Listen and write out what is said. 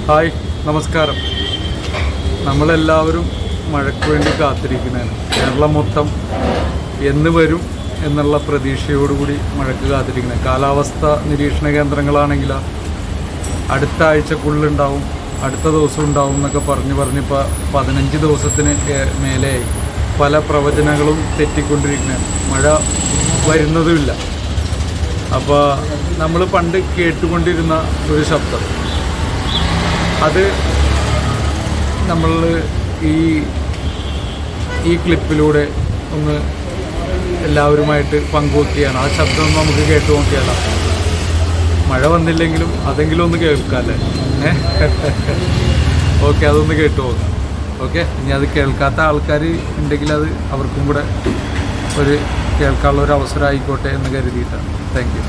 Hi, നമസ്കാരം. നമ്മളെല്ലാവരും മഴയ്ക്ക് വേണ്ടി കാത്തിരിക്കുന്നതാണ്. കേരളം മൊത്തം എന്ന് വരും എന്നുള്ള പ്രതീക്ഷയോടുകൂടി മഴയ്ക്ക് കാത്തിരിക്കുന്നത്. കാലാവസ്ഥ നിരീക്ഷണ കേന്ദ്രങ്ങളാണെങ്കിൽ അടുത്ത ആഴ്ചക്കുള്ളിലുണ്ടാവും, അടുത്ത ദിവസം ഉണ്ടാവും എന്നൊക്കെ പറഞ്ഞിപ്പോൾ 15 ദിവസത്തിന് മേലെയായി. പല പ്രവചനങ്ങളും തെറ്റിക്കൊണ്ടിരിക്കുന്നതാണ്. മഴ വരുന്നതുമില്ല. അപ്പോൾ നമ്മൾ പണ്ട് കേട്ടുകൊണ്ടിരുന്ന ഒരു ശബ്ദം, അത് നമ്മൾ ഈ ക്ലിപ്പിലൂടെ ഒന്ന് എല്ലാവരുമായിട്ട് പങ്കുവെക്കുകയാണ്. ആ ശബ്ദം നമുക്ക് കേട്ടു നോക്കിയാലോ? മഴ വന്നില്ലെങ്കിലും അതെങ്കിലും ഒന്ന് കേൾക്കാമല്ലേ? ഓക്കെ, അതൊന്ന് കേട്ടു നോക്കാം. ഓക്കെ, ഇനി അത് കേൾക്കാത്ത ആൾക്കാർ ഉണ്ടെങ്കിൽ അത് അവർക്കും കൂടെ ഒരു കേൾക്കാനുള്ള ഒരു അവസരം ആയിക്കോട്ടെ എന്ന് കരുതിയിട്ടാണ്. Thank you.